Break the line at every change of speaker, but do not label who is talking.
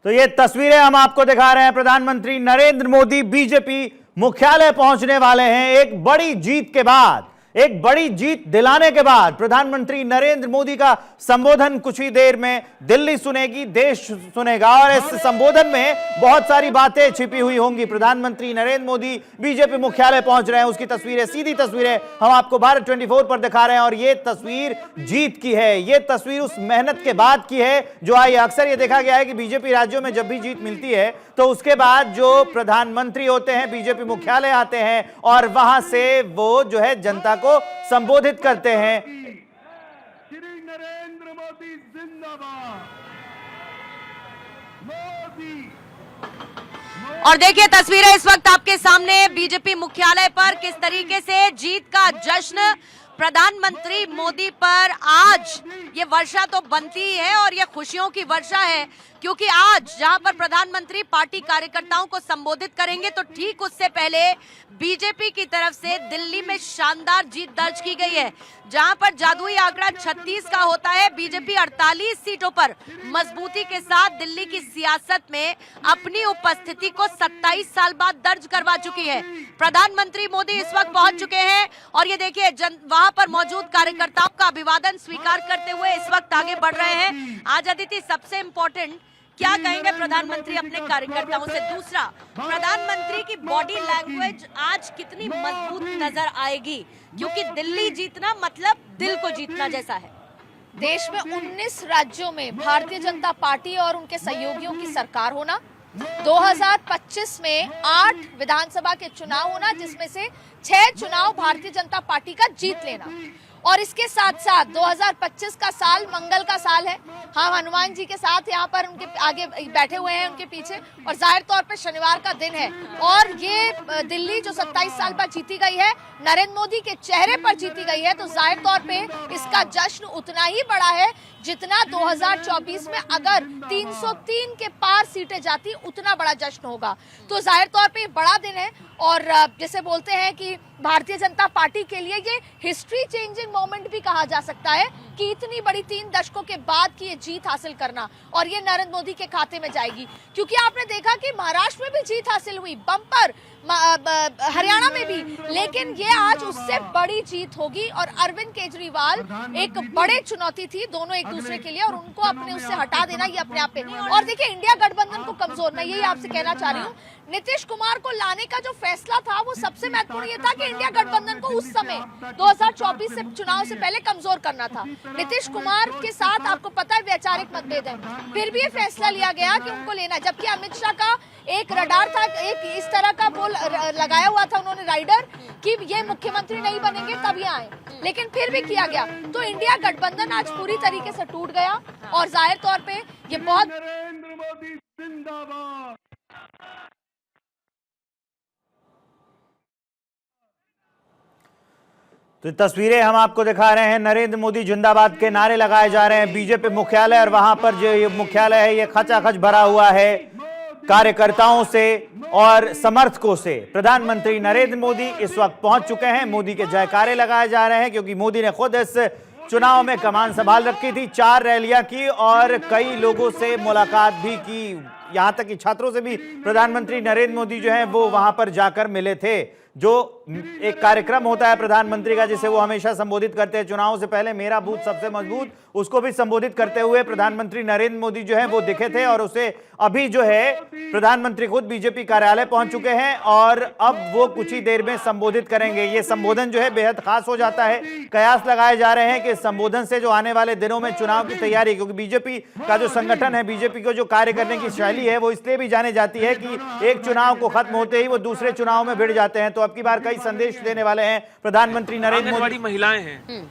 तो ये तस्वीरें हम आपको दिखा रहे हैं। प्रधानमंत्री नरेंद्र मोदी बीजेपी मुख्यालय पहुंचने वाले हैं। एक बड़ी जीत के बाद, एक बड़ी जीत दिलाने के बाद प्रधानमंत्री नरेंद्र मोदी का संबोधन कुछ ही देर में दिल्ली सुनेगी, देश सुनेगा और इस संबोधन में बहुत सारी बातें छिपी हुई होंगी। प्रधानमंत्री नरेंद्र मोदी बीजेपी मुख्यालय पहुंच रहे हैं, उसकी तस्वीरें, सीधी तस्वीरें हम आपको भारत 24 पर दिखा रहे हैं और यह तस्वीर जीत की है। यह तस्वीर उस मेहनत के बाद की है जो आई। अक्सर यह देखा गया है कि बीजेपी राज्यों में जब भी जीत मिलती है तो उसके बाद जो प्रधानमंत्री होते हैं बीजेपी मुख्यालय आते हैं और वहां से वो जो है जनता को संबोधित करते हैं।
श्री नरेंद्र मोदी जिंदाबाद। मोदी।
और देखिए तस्वीरें इस वक्त आपके सामने बीजेपी मुख्यालय पर किस तरीके से जीत का जश्न प्रधानमंत्री मोदी पर। आज ये वर्षा तो बनती ही है और ये खुशियों की वर्षा है क्योंकि आज जहां पर प्रधानमंत्री पार्टी कार्यकर्ताओं को संबोधित करेंगे तो ठीक उससे पहले बीजेपी की तरफ से दिल्ली में शानदार जीत दर्ज की गई है। जहां पर जादुई आंकड़ा 36 का होता है, बीजेपी 48 सीटों पर मजबूती के साथ दिल्ली की सियासत में अपनी उपस्थिति को 27 साल बाद दर्ज करवा चुकी है। प्रधानमंत्री मोदी इस वक्त पहुंच चुके हैं और ये देखिए वहां पर मौजूद कार्यकर्ताओं का अभिवादन स्वीकार करते हुए इस वक्त आगे बढ़ रहे हैं। आज अदिति, सबसे इम्पोर्टेंट क्या कहेंगे प्रधानमंत्री अपने कार्यकर्ताओं से? दूसरा, प्रधानमंत्री की बॉडी लैंग्वेज आज कितनी मजबूत नजर आएगी क्योंकि दिल्ली जीतना मतलब दिल को जीतना जैसा है।
देश में 19 राज्यों में भारतीय जनता पार्टी और उनके सहयोगियों की सरकार होना, 2025 में 8 विधानसभा के चुनाव होना जिसमें से 6 चुनाव भारतीय जनता पार्टी का जीत लेना और इसके साथ साथ 2025 का साल मंगल का साल है। हम हनुमान जी के साथ यहाँ पर उनके आगे बैठे हुए हैं उनके पीछे और जाहिर तौर पे शनिवार का दिन है और ये दिल्ली जो 27 साल बाद जीती गई है नरेंद्र मोदी के चेहरे पर जीती गई है तो जाहिर तौर पे इसका जश्न उतना ही बड़ा है जितना 2024 में अगर 303 के पार सीटें जाती उतना बड़ा जश्न होगा। तो जाहिर तौर पे बड़ा दिन है और जैसे बोलते हैं कि भारतीय जनता पार्टी के लिए ये हिस्ट्री चेंजिंग मोमेंट भी कहा जा सकता है कि इतनी बड़ी 3 दशकों के बाद की ये जीत हासिल करना और ये नरेंद्र मोदी के खाते में जाएगी क्योंकि आपने देखा कि महाराष्ट्र में भी जीत हासिल हुई, बम्पर, हरियाणा में भी, लेकिन ये आज उससे बड़ी जीत होगी और अरविंद केजरीवाल एक बड़े चुनौती थी दोनों एक दूसरे के लिए और उनको अपने उससे हटा देना ये अपने आप पे। और देखिए इंडिया गठबंधन को कमजोर, मैं यही आपसे कहना चाह रही हूँ, नीतीश कुमार को लाने का जो फैसला था वो सबसे महत्वपूर्ण ये था कि इंडिया गठबंधन को उस समय 2024 से चुनाव से पहले कमजोर करना था। नीतीश कुमार के साथ आपको पता है वैचारिक मतभेद है, फिर भी ये फैसला लिया गया कि उनको लेना, जबकि अमित शाह का एक रडार था, एक इस तरह का बोल लगाया हुआ था उन्होंने राइडर कि ये मुख्यमंत्री नहीं बनेंगे तब ये आए, लेकिन फिर भी किया गया। तो इंडिया गठबंधन आज पूरी तरीके से टूट गया और जाहिर तौर पे ये बहुत
नरेंद्र मोदी जिंदाबाद।
तो तस्वीरें हम आपको दिखा रहे हैं, नरेंद्र मोदी जिंदाबाद के नारे लगाए जा रहे हैं बीजेपी मुख्यालय और वहां पर जो ये मुख्यालय है ये खचाखच भरा हुआ है कार्यकर्ताओं से और समर्थकों से। प्रधानमंत्री नरेंद्र मोदी इस वक्त पहुंच चुके हैं, मोदी के जयकारे लगाए जा रहे हैं क्योंकि मोदी ने खुद इस चुनाव में कमान संभाल रखी थी, 4 रैलियां की और कई लोगों से मुलाकात भी की, यहां तक कि छात्रों से भी प्रधानमंत्री नरेंद्र मोदी जो है वो वहां पर जाकर मिले थे। जो एक कार्यक्रम होता है प्रधानमंत्री का जिसे वो हमेशा संबोधित करते हैं चुनाव से पहले, मेरा बूथ सबसे मजबूत, उसको भी संबोधित करते हुए प्रधानमंत्री नरेंद्र मोदी जो है वो दिखे थे और उसे अभी जो है प्रधानमंत्री खुद बीजेपी कार्यालय पहुंच चुके हैं और अब वो कुछ ही देर में संबोधित करेंगे। ये संबोधन जो है बेहद खास हो जाता है। कयास लगाए जा रहे हैं कि संबोधन से जो आने वाले दिनों में चुनाव की तैयारी, क्योंकि बीजेपी का जो संगठन है, बीजेपी को जो कार्य करने की शैली है वो इसलिए भी जानी जाती है कि एक चुनाव को खत्म होते ही वो दूसरे चुनाव में भिड़ जाते हैं। तो अब की बार कई संदेश देने वाले हैं प्रधानमंत्री नरेंद्र मोदी।
महिलाएं हैं